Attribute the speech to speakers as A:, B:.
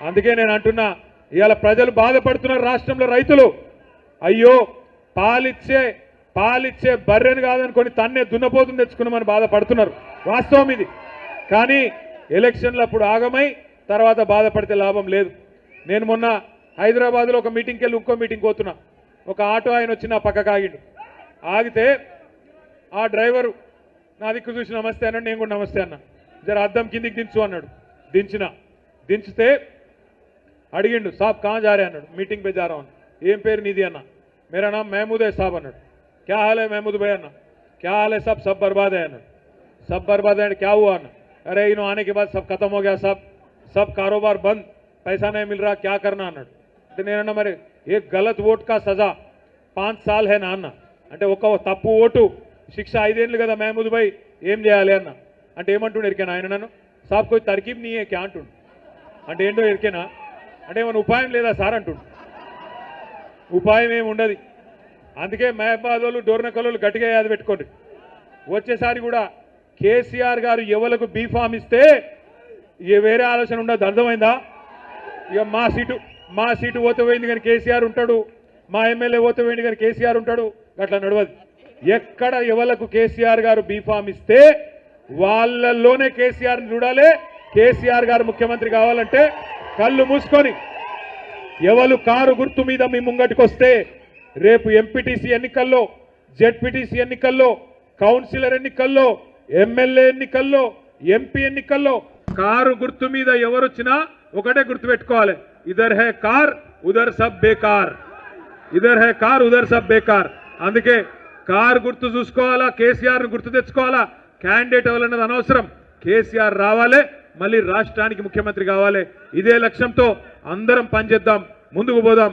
A: అందుకే నేను అంటున్నా, ఇవాళ ప్రజలు బాధపడుతున్నారు. రాష్ట్రంలో రైతులు అయ్యో పాలిచ్చే బర్రెను కాదనుకొని తన్నే దున్నపోతుని తెచ్చుకున్నామని బాధపడుతున్నారు. వాస్తవం ఇది. కానీ ఎలక్షన్లు అప్పుడు ఆగమై తర్వాత బాధపడితే లాభం లేదు. నేను మొన్న హైదరాబాద్లో ఒక మీటింగ్కి వెళ్ళి ఇంకో మీటింగ్ పోతున్నా. ఒక ఆటో ఆయన వచ్చి నా పక్కకు ఆగిండు. ఆగితే ఆ డ్రైవరు నా దిక్కు చూసి నమస్తే అన్నాడు. నేను కూడా నమస్తే అన్నా. జర అద్దం కిందికి దించు అన్నాడు. దించితే అడిగిండు, సాబ్ కहाँ जा रहे అన్నాడు. మీటింగ్ पे जा रहा हूं. ఏం పేరు నీది అన్న. मेरा नाम महमूद है साहब అన్నాడు. क्या हाल है महमूद भाई అన్న. क्या हाल है साहब, सब बर्बाद है అన్నాడు. सब बर्बाद है क्या हुआ अन्न. अरे इन आने के बाद सब खत्म हो गया साहब, सब कारोबार बंद, पैसा नहीं मिल रहा, क्या करना అన్నాడు. అంటే నేనన్నా మరి ఏ గలత్ ఓట్ కా సజా 5 साल है నా అన్న. అంటే ఒక తప్పు ఓటు శిక్ష 5 ఏళ్ళు కదా మహమూద్ భాయ్, ఏం చేయాలి అన్న. అంటే ఏమంటుండే ఎరికేనా ఆయన నన్ను, సాబ్ కోई तरकीब नहीं है क्या అంటుండు. అంటే ఏంటో ఎరికేనా, అంటే ఏమైనా ఉపాయం లేదా సార్ అంటుండు. ఉపాయం ఏమి ఉండదు. అందుకే మహబాద్ వాళ్ళు డోర్నకల్ గట్టిగా యాద పెట్టుకోండి. వచ్చేసారి కూడా కేసీఆర్ గారు ఎవలకు బీఫామ్ ఇస్తే ఇక వేరే ఆలోచన ఉండదు. అర్థమైందా. ఇక మా సీటు ఓత పోయింది కానీ కేసీఆర్ ఉంటాడు, మా ఎమ్మెల్యే ఓత పోయింది కానీ కేసీఆర్ ఉంటాడు, అట్లా నడవదు. ఎక్కడ ఎవలకు కేసీఆర్ గారు బీఫామ్ ఇస్తే వాళ్ళల్లోనే కేసీఆర్ని చూడాలి. కేసీఆర్ గారు ముఖ్యమంత్రి కావాలంటే కళ్ళు మూసుకొని ఎవరు కారు గుర్తు మీద మీ ముంగటికి వస్తే రేపు ఎంపీటీసీ ఎన్నికల్లో, జెడ్పీటీసీ ఎన్నికల్లో, కౌన్సిలర్ ఎన్నికల్లో, ఎమ్మెల్యే ఎన్నికల్లో, ఎంపీ ఎన్నికల్లో కారు గుర్తు మీద ఎవరొచ్చినా ఒకటే గుర్తు పెట్టుకోవాలి, ఇదర్ హే కార్ ఉదర్ సబ్ బేకార్, ఇదర్ హే కార్ ఉదర్ సబ్ బేకార్. అందుకే కారు గుర్తు చూసుకోవాలా, కేసీఆర్ గుర్తు తెచ్చుకోవాలా. క్యాండిడేట్ ఎవరన్నది అనవసరం, కేసీఆర్ రావాలి, మళ్ళీ రాష్ట్రానికి ముఖ్యమంత్రి కావాలి. ఇదే లక్ష్యంతో అందరం పనిచేద్దాం, ముందుకు పోదాం.